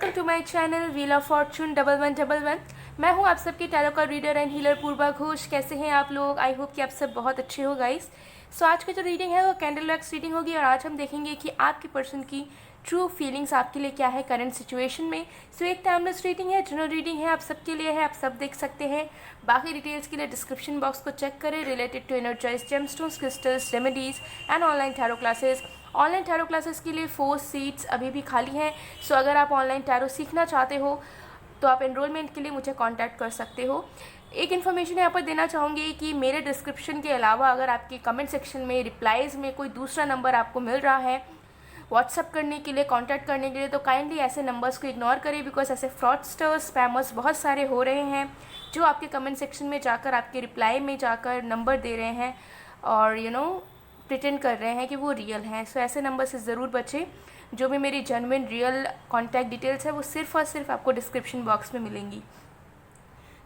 Welcome to my channel wheel of fortune 1111। मैं हूं आप सबकी टैरो का reader and healer Purva Ghosh. कैसे हैं आप लोग? आई होप कि आप सब बहुत अच्छे हो गाइस। सो आज की जो रीडिंग है वो कैंडल वैक्स रीडिंग होगी और आज हम देखेंगे कि आपकी पर्सन की ट्रू फीलिंग्स आपके लिए क्या है करंट सिचुएशन में। सो एक टाइमलेस रीडिंग है, जनरल रीडिंग है, आप सबके लिए है, आप सब देख सकते हैं। बाकी डिटेल्स के लिए डिस्क्रिप्शन बॉक्स को चेक करें related to energise gemstones, crystals, remedies and online tarot classes. Online tarot classes के लिए 4 सीट्स अभी भी खाली हैं। सो अगर आप ऑनलाइन टैरो सीखना चाहते हो तो आप एनरोलमेंट के लिए मुझे कांटेक्ट कर सकते हो। एक इन्फॉर्मेशन यहाँ पर देना चाहूँगी कि मेरे डिस्क्रिप्शन के अलावा अगर आपके कमेंट सेक्शन में रिप्लाइज़ में कोई दूसरा नंबर आपको मिल रहा है व्हाट्सअप करने के लिए, कांटेक्ट करने के लिए, तो काइंडली ऐसे नंबर्स को इग्नोर करें बिकॉज ऐसे फ्रॉडस्टर्स, स्पैमर्स बहुत सारे हो रहे हैं जो आपके कमेंट सेक्शन में जाकर आपके रिप्लाई में जाकर नंबर दे रहे हैं और प्रिटेंड कर रहे हैं कि वो रियल हैं। सो ऐसे नंबर से ज़रूर बचें। जो भी मेरी जेन्युइन रियल कॉन्टैक्ट डिटेल्स है वो सिर्फ और सिर्फ आपको डिस्क्रिप्शन बॉक्स में मिलेंगी।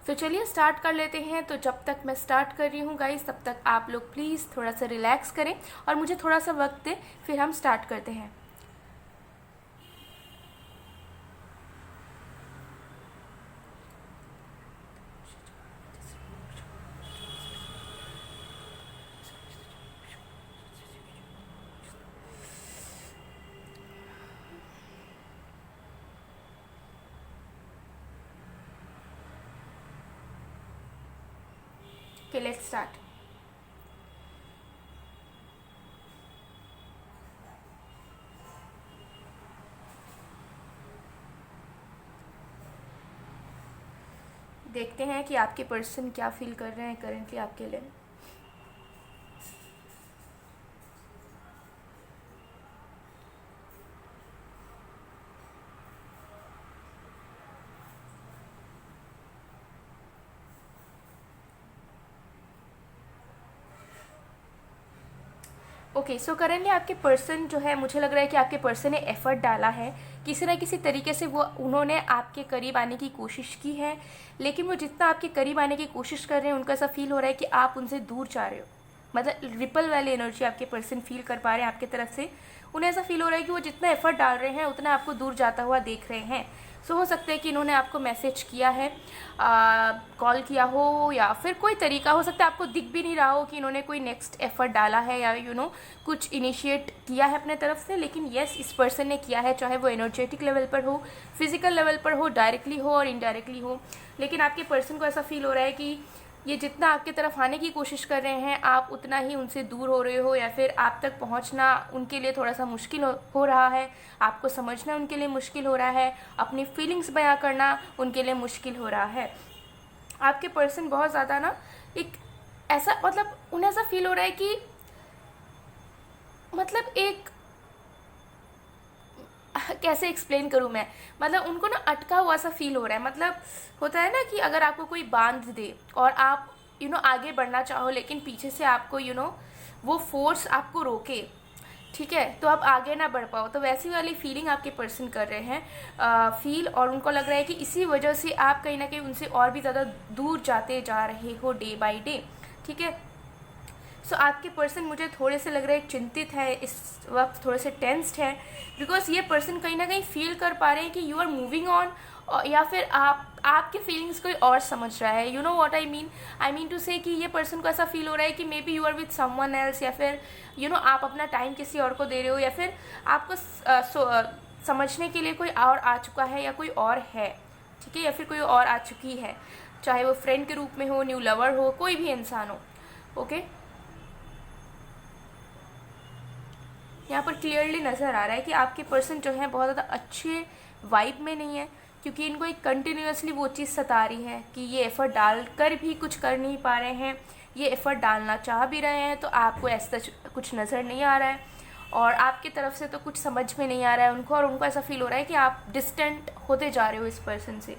तो चलिए स्टार्ट कर लेते हैं। तो जब तक मैं स्टार्ट कर रही हूँ गाइस तब तक आप लोग प्लीज़ थोड़ा सा रिलैक्स करें और मुझे थोड़ा सा वक्त दें, फिर हम स्टार्ट करते हैं। Okay, let's start. देखते हैं कि आपके पर्सन क्या फील कर रहे हैं करेंटली आपके लिए। ओके, सो करेंटली आपके पर्सन जो है, मुझे लग रहा है कि आपके पर्सन ने एफर्ट डाला है किसी न किसी तरीके से। उन्होंने आपके करीब आने की कोशिश की है, लेकिन वो जितना आपके करीब आने की कोशिश कर रहे हैं उनका ऐसा फील हो रहा है कि आप उनसे दूर जा रहे हो। मतलब रिपल वाली एनर्जी आपके पर्सन फील कर पा रहे हैं आपकी तरफ से। उन्हें ऐसा फील हो रहा है कि वो जितना एफर्ट डाल रहे हैं उतना आपको दूर जाता हुआ देख रहे हैं। सो हो सकता है कि इन्होंने आपको मैसेज किया है, कॉल किया हो, या फिर कोई तरीका हो सकता है आपको दिख भी नहीं रहा हो कि इन्होंने कोई नेक्स्ट एफर्ट डाला है या कुछ इनिशिएट किया है अपने तरफ से। लेकिन येस, इस पर्सन ने किया है, चाहे वो एनर्जेटिक लेवल पर हो, फिजिकल लेवल पर हो, डायरेक्टली हो और इनडायरेक्टली हो। लेकिन आपके पर्सन को ऐसा फील हो रहा है कि ये जितना आपके तरफ आने की कोशिश कर रहे हैं आप उतना ही उनसे दूर हो रहे हो, या फिर आप तक पहुंचना उनके लिए थोड़ा सा मुश्किल हो रहा है, आपको समझना उनके लिए मुश्किल हो रहा है, अपनी फीलिंग्स बयां करना उनके लिए मुश्किल हो रहा है। आपके पर्सन बहुत ज़्यादा ना एक ऐसा, मतलब उन्हें ऐसा फील हो रहा है कि मतलब एक कैसे एक्सप्लेन करूँ मैं, मतलब उनको ना अटका हुआ सा फील हो रहा है। मतलब होता है ना कि अगर आपको कोई बांध दे और आप आगे बढ़ना चाहो लेकिन पीछे से आपको वो फोर्स आपको रोके, ठीक है, तो आप आगे ना बढ़ पाओ। तो वैसी वाली फीलिंग आपके पर्सन कर रहे हैं फील, और उनको लग रहा है कि इसी वजह से आप कहीं ना कहीं उनसे और भी ज़्यादा दूर जाते जा रहे हो डे बाई डे, ठीक है। सो आपके पर्सन मुझे थोड़े से लग रहा है चिंतित है इस वक्त, थोड़े से टेंस्ड है बिकॉज ये पर्सन कहीं ना कहीं फील कर पा रहे हैं कि यू आर मूविंग ऑन, या फिर आपके फीलिंग्स कोई और समझ रहा है। You know what I mean to say कि ये पर्सन को ऐसा फील हो रहा है कि maybe you are with someone else, या फिर आप अपना टाइम किसी और को दे रहे हो, या फिर आपको समझने के लिए कोई और आ चुका है या कोई और है, ठीक है, या फिर कोई और आ चुकी है, चाहे वो फ्रेंड के रूप में हो, न्यू लवर हो, कोई भी इंसान हो। ओके, यहाँ पर क्लियरली नज़र आ रहा है कि आपके पर्सन जो है बहुत ज़्यादा अच्छे वाइब में नहीं है, क्योंकि इनको एक कंटिन्यूसली वो चीज़ सता रही है कि ये एफ़र्ट डालकर भी कुछ कर नहीं पा रहे हैं, ये एफ़र्ट डालना चाह भी रहे हैं तो आपको ऐसा कुछ नज़र नहीं आ रहा है और आपकी तरफ से तो कुछ समझ में नहीं आ रहा है उनको, और उनको ऐसा फील हो रहा है कि आप डिस्टेंट होते जा रहे हो इस पर्सन से,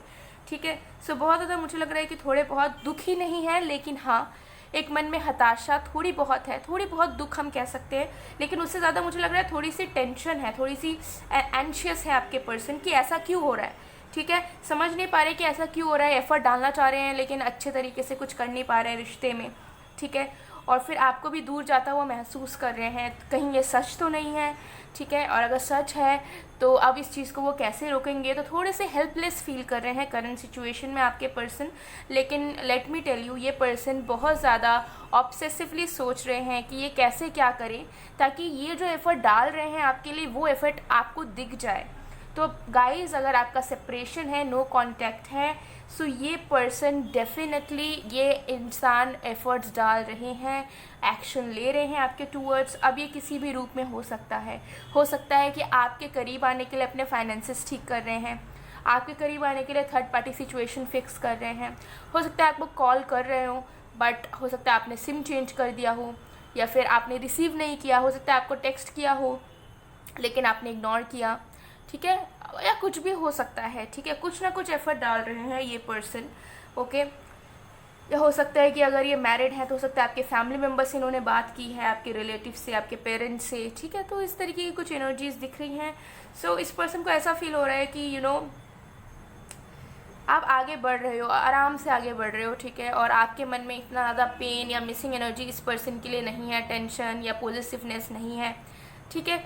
ठीक है। सो बहुत ज़्यादा मुझे लग रहा है कि थोड़े बहुत दुखी नहीं है, लेकिन हाँ एक मन में हताशा थोड़ी बहुत है, थोड़ी बहुत दुख हम कह सकते हैं, लेकिन उससे ज़्यादा मुझे लग रहा है थोड़ी सी टेंशन है, थोड़ी सी एंशियस है आपके पर्सन कि ऐसा क्यों हो रहा है, ठीक है। समझ नहीं पा रहे कि ऐसा क्यों हो रहा है, एफर्ट डालना चाह रहे हैं लेकिन अच्छे तरीके से कुछ कर नहीं पा रहे हैं रिश्ते में, ठीक है। और फिर आपको भी दूर जाता हुआ महसूस कर रहे हैं, कहीं ये सच तो नहीं है, ठीक है। और अगर सच है तो अब इस चीज़ को वो कैसे रोकेंगे, तो थोड़े से हेल्पलेस फील कर रहे हैं करंट सिचुएशन में आपके पर्सन। लेकिन लेट मी टेल यू, ये पर्सन बहुत ज़्यादा ऑब्सेसिवली सोच रहे हैं कि ये कैसे क्या करें ताकि ये जो एफ़र्ट डाल रहे हैं आपके लिए वो एफ़र्ट आपको दिख जाए। तो गाइज़, अगर आपका सेपरेशन है, नो कांटेक्ट है, सो ये पर्सन डेफिनेटली, ये इंसान एफर्ट्स डाल रहे हैं, एक्शन ले रहे हैं आपके टूवर्ड्स। अब ये किसी भी रूप में हो सकता है कि आपके करीब आने के लिए अपने फाइनेंसेस ठीक कर रहे हैं, आपके करीब आने के लिए थर्ड पार्टी सिचुएशन फिक्स कर रहे हैं। हो सकता है आपको कॉल कर रहे हो, बट हो सकता है आपने सिम चेंज कर दिया हो, या फिर आपने रिसीव नहीं किया। हो सकता है आपको टेक्स्ट किया हो लेकिन आपने इग्नोर किया, ठीक है, या कुछ भी हो सकता है, ठीक है। कुछ ना कुछ एफर्ट डाल रहे हैं ये पर्सन, ओके। या हो सकता है कि अगर ये मैरिड है तो हो सकता है आपके फैमिली मेम्बर से इन्होंने बात की है, आपके रिलेटिव से, आपके पेरेंट्स से, ठीक है। तो इस तरीके की कुछ एनर्जीज दिख रही हैं। सो इस पर्सन को ऐसा फील हो रहा है कि आप आगे बढ़ रहे हो, आराम से आगे बढ़ रहे हो, ठीक है। और आपके मन में इतना ज़्यादा पेन या मिसिंग एनर्जी इस पर्सन के लिए नहीं है, टेंशन या पॉजिटिवनेस नहीं है, ठीक है।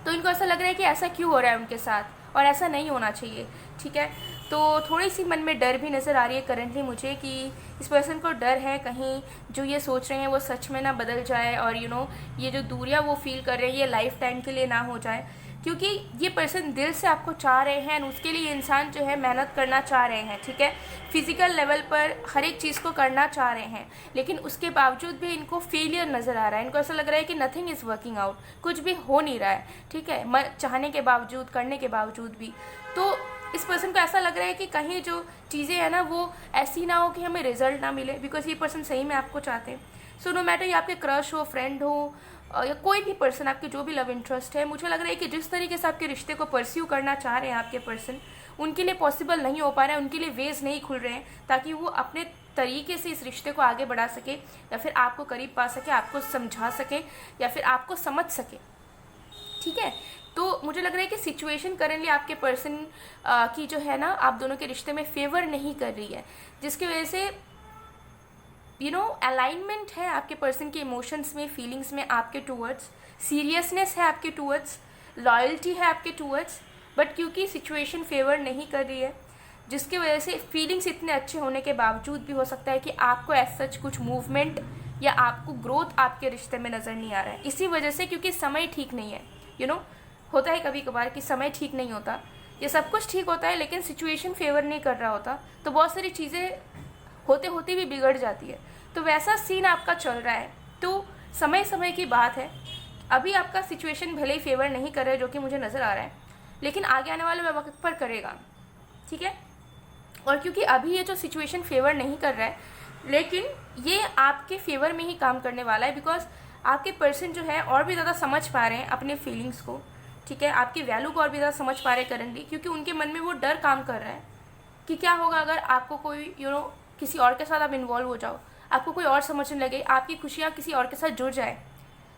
तो इनको ऐसा लग रहा है कि ऐसा क्यों हो रहा है उनके साथ, और ऐसा नहीं होना चाहिए, ठीक है। तो थोड़ी सी मन में डर भी नज़र आ रही है करंटली मुझे कि इस पर्सन को डर है कहीं जो ये सोच रहे हैं वो सच में ना बदल जाए, और ये जो दूरियां वो फील कर रहे हैं ये लाइफ टाइम के लिए ना हो जाए। क्योंकि ये पर्सन दिल से आपको चाह रहे हैं, उसके लिए इंसान जो है मेहनत करना चाह रहे हैं, ठीक है। फिजिकल लेवल पर हर एक चीज़ को करना चाह रहे हैं, लेकिन उसके बावजूद भी इनको फेलियर नज़र आ रहा है। इनको ऐसा लग रहा है कि नथिंग इज़ वर्किंग आउट, कुछ भी हो नहीं रहा है, ठीक है, चाहने के बावजूद, करने के बावजूद भी। तो इस पर्सन को ऐसा लग रहा है कि कहीं जो चीज़ें हैं ना वो ऐसी ना हो कि हमें रिजल्ट ना मिले, बिकॉज ये पर्सन सही में आपको चाहते हैं। सो नो मैटर ये आपके क्रश हो, फ्रेंड हो, या कोई भी पर्सन, आपके जो भी लव इंटरेस्ट है, मुझे लग रहा है कि जिस तरीके से आपके रिश्ते को परस्यू करना चाह रहे हैं आपके पर्सन, उनके लिए पॉसिबल नहीं हो पा रहा है, उनके लिए वेज नहीं खुल रहे हैं ताकि वो अपने तरीके से इस रिश्ते को आगे बढ़ा सके, या फिर आपको करीब पा सके, आपको समझा सके, या फिर आपको समझ सके, ठीक है। तो मुझे लग रहा है कि सिचुएशन करेंटली आपके पर्सन की जो है ना आप दोनों के रिश्ते में फेवर नहीं कर रही है, जिसकी वजह से अलाइनमेंट है आपके पर्सन के इमोशंस में, फीलिंग्स में आपके टूवर्ड्स, सीरियसनेस है आपके टूवर्ड्स, लॉयल्टी है आपके टूवर्ड्स, बट क्योंकि सिचुएशन फेवर नहीं कर रही है, जिसकी वजह से फीलिंग्स इतने अच्छे होने के बावजूद भी हो सकता है कि आपको एज सच कुछ मूवमेंट या आपको ग्रोथ आपके रिश्ते में नज़र नहीं आ रहा है। इसी वजह से क्योंकि समय ठीक नहीं है, होता है कभी कभार कि समय ठीक नहीं होता, ये सब कुछ ठीक होता है लेकिन सिचुएशन फेवर नहीं कर रहा होता, तो बहुत सारी चीज़ें होते होते भी बिगड़ जाती है। तो वैसा सीन आपका चल रहा है, तो समय समय की बात है। अभी आपका सिचुएशन भले ही फेवर नहीं कर रहा है, जो कि मुझे नज़र आ रहा है, लेकिन आगे आने वाले वक्त पर करेगा, ठीक है। और क्योंकि अभी ये जो सिचुएशन फेवर नहीं कर रहा है, लेकिन ये आपके फेवर में ही काम करने वाला है, बिकॉज आपके पर्सन जो है और भी ज़्यादा समझ पा रहे हैं अपने फीलिंग्स को, ठीक है, आपकी वैल्यू को और भी ज़्यादा समझ पा रहे हैं करंटली, क्योंकि उनके मन में वो डर काम कर रहा है कि क्या होगा अगर आपको कोई किसी और के साथ आप इन्वॉल्व हो जाओ, आपको कोई और समझने लगे, आपकी खुशियाँ किसी और के साथ जुड़ जाए।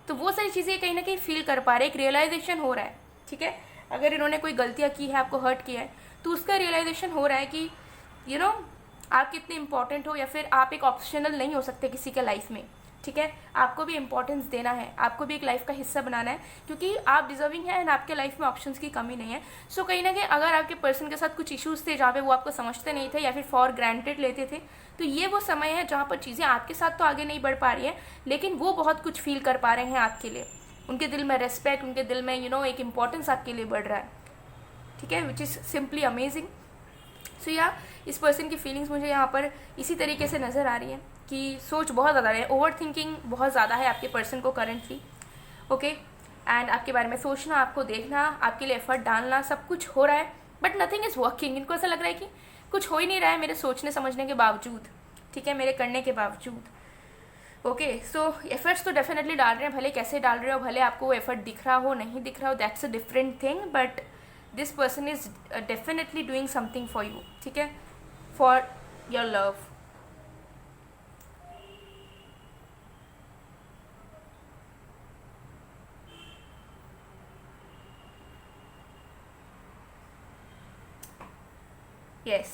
तो वो सारी चीज़ें कहीं ना कहीं फील कर पा रहे, एक रियलाइजेशन हो रहा है, ठीक है। अगर इन्होंने कोई गलतियाँ की है, आपको हर्ट किया है, तो उसका रियलाइजेशन हो रहा है कि आप कितने इंपॉर्टेंट हो, या फिर आप एक ऑप्शनल नहीं हो सकते किसी के लाइफ में, ठीक है। आपको भी इंपॉर्टेंस देना है, आपको भी एक लाइफ का हिस्सा बनाना है, क्योंकि आप डिजर्विंग है एंड आपके लाइफ में ऑप्शंस की कमी नहीं है। सो कहीं ना कहीं अगर आपके पर्सन के साथ कुछ इश्यूज थे जहाँ पे वो आपको समझते नहीं थे या फिर फॉर ग्रांटेड लेते थे, तो ये वो समय है जहाँ पर चीज़ें आपके साथ तो आगे नहीं बढ़ पा रही है, लेकिन वो बहुत कुछ फील कर पा रहे हैं आपके लिए। उनके दिल में रेस्पेक्ट, उनके दिल में एक इंपॉर्टेंस आपके लिए बढ़ रहा है, ठीक है, विच इज़ सिंपली अमेजिंग। सो या इस पर्सन की फीलिंग्स मुझे यहाँ पर इसी तरीके से नज़र आ रही है कि सोच बहुत ज़्यादा है, ओवर थिंकिंग बहुत ज़्यादा है आपके पर्सन को करंटली, ओके। एंड आपके बारे में सोचना, आपको देखना, आपके लिए एफर्ट डालना, सब कुछ हो रहा है, बट नथिंग इज़ वर्किंग। इनको ऐसा लग रहा है कि कुछ हो ही नहीं रहा है मेरे सोचने समझने के बावजूद, ठीक है, मेरे करने के बावजूद, ओके। सो एफर्ट्स तो डेफिनेटली डाल रहे हैं, भले कैसे डाल रहे हो, भले आपको वो एफर्ट दिख रहा हो नहीं दिख रहा हो, that's a different thing, but this person is definitely doing something for you, ठीक है, for your love. Yes,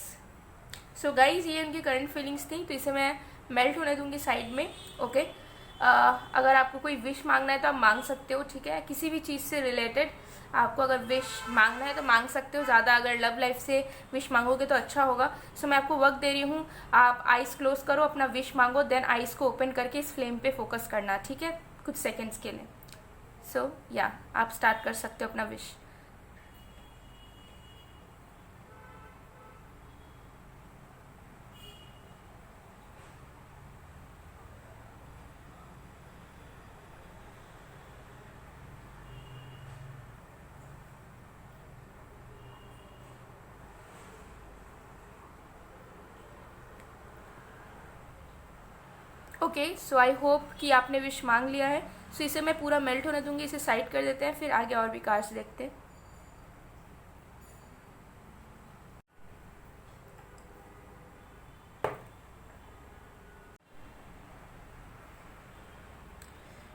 so guys ये उनकी करंट फीलिंग्स थी, तो इसे मैं मेल्ट होने दूंगी साइड में। ओके, अगर आपको कोई विश मांगना है तो आप मांग सकते हो, ठीक है। किसी भी चीज़ से रिलेटेड आपको अगर विश मांगना है तो मांग सकते हो। ज़्यादा अगर लव लाइफ से विश मांगोगे तो अच्छा होगा। सो मैं आपको वक्त दे रही हूँ, आप आइज़ क्लोज करो, अपना विश मांगो, देन आइज़ को ओपन करके इस फ्लेम पे फोकस करना, ठीक है, कुछ सेकेंड्स के लिए। सो या आप स्टार्ट कर सकते हो अपना wish. Okay, so I hope कि आपने विश मांग लिया है। सो इसे मैं पूरा मेल्ट होने दूंगी, इसे साइड कर देते हैं, फिर आगे और भी कार्ड्स देखते हैं।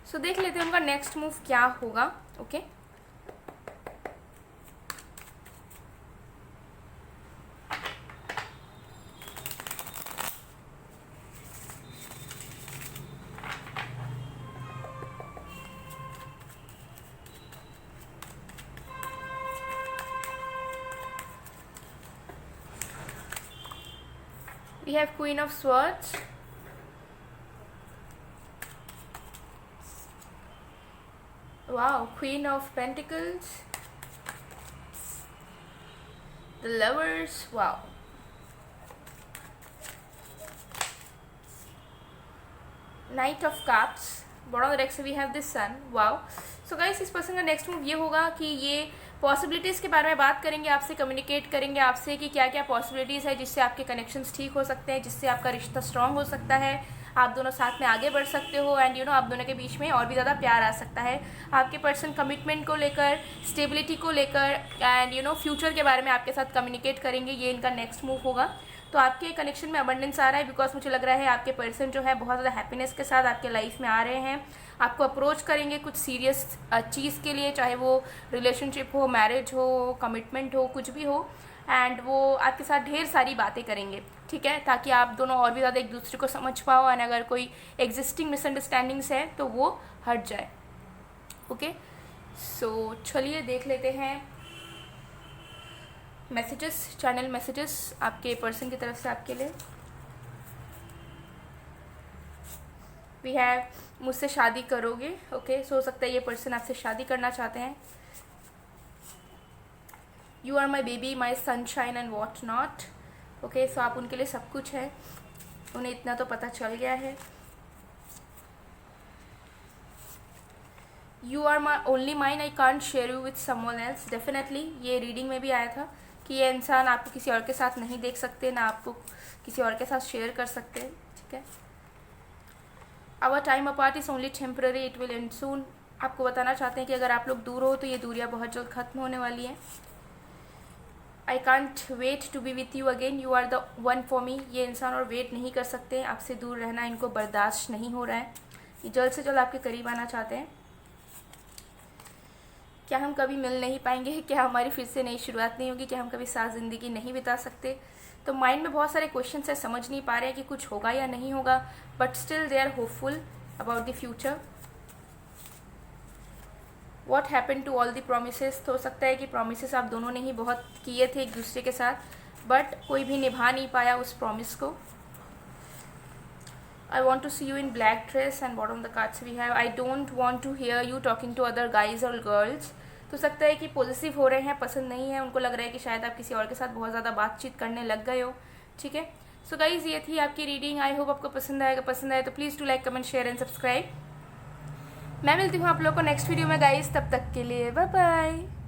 सो देख लेते हैं उनका नेक्स्ट मूव क्या होगा। Okay, we have Queen of Swords, wow, Queen of Pentacles, the Lovers, wow, Knight of Cups, bottom of the deck से we have this Sun, wow। So guys, इस पर्सन का नेक्स्ट मूव ये होगा कि ये possibilities के बारे में बात करेंगे, आपसे कम्युनिकेट करेंगे आपसे कि क्या क्या पॉसिबिलिटीज़ है जिससे आपके कनेक्शंस ठीक हो सकते हैं, जिससे आपका रिश्ता स्ट्रांग हो सकता है, आप दोनों साथ में आगे बढ़ सकते हो, एंड यू नो आप दोनों के बीच में और भी ज़्यादा प्यार आ सकता है। आपके पर्सन कमिटमेंट को लेकर, स्टेबिलिटी को लेकर, एंड यू नो फ्यूचर के बारे में आपके साथ कम्युनिकेट करेंगे, ये इनका नेक्स्ट मूव होगा। तो आपके कनेक्शन में अबंडेंस आ रहा है, बिकॉज मुझे लग रहा है आपके पर्सन जो है बहुत ज़्यादा हैप्पीनेस के साथ आपके लाइफ में आ रहे हैं, आपको अप्रोच करेंगे कुछ सीरियस चीज़ के लिए, चाहे वो रिलेशनशिप हो, मैरिज हो, कमिटमेंट हो, कुछ भी हो, एंड वो आपके साथ ढेर सारी बातें करेंगे, ठीक है, ताकि आप दोनों और भी ज़्यादा एक दूसरे को समझ पाओ, एंड अगर कोई एग्जिस्टिंग मिसअंडरस्टैंडिंग्स है तो वो हट जाए। ओके, सो चलिए देख लेते हैं मैसेजेस, चैनल मैसेजेस आपके पर्सन की तरफ से आपके लिए। वी हैव मुझसे शादी करोगे, ओके, सो हो सकता है ये पर्सन आपसे शादी करना चाहते हैं। You are my baby, my sunshine and what not, okay, so आप उनके लिए सब कुछ है, उन्हें इतना तो पता चल गया है। You are my only mine, I can't share you with someone else, definitely ये रीडिंग में भी आया था कि ये इंसान आपको किसी और के साथ नहीं देख सकते, ना आपको किसी और के साथ शेयर कर सकते, ठीक है। Our time apart is only temporary, it will end soon, आपको बताना चाहते हैं कि अगर आप लोग दूर हो तो ये दूरियां बहुत जल्द खत्म होने वाली हैं। I can't wait to be with you again, you are the one for me, ये इंसान और वेट नहीं कर सकते, आपसे दूर रहना इनको बर्दाश्त नहीं हो रहा है, ये जल्द से जल्द आपके करीब आना चाहते हैं। क्या हम कभी मिल नहीं पाएंगे, क्या हमारी फिर से नई शुरुआत नहीं होगी, क्या हम कभी साथ ज़िंदगी नहीं बिता सकते। तो माइंड में बहुत सारे क्वेश्चंस है, समझ नहीं पा रहे हैं कि कुछ होगा या नहीं होगा, but still they are hopeful about the future. What happen to all the promises, तो हो सकता है कि प्रोमिसेस आप दोनों ने ही बहुत किए थे एक दूसरे के साथ, बट कोई भी निभा नहीं पाया उस प्रॉमिस को। I want to see you in black dress and bottom of the cards we have I don't want to hear you talking to other guys or girls। तो सकता है कि पॉजिटिव हो रहे हैं, पसंद नहीं है, उनको लग रहा है कि शायद आप किसी और के साथ बहुत ज़्यादा बातचीत करने लग गए हो, ठीक है। सो गाइज, ये थी आपकी रीडिंग, आई होप आपको पसंद आएगा, पसंद आए तो please to like, comment, share and subscribe. मैं मिलती हूँ आप लोगों को नेक्स्ट वीडियो में गाइज, तब तक के लिए बाय बाय।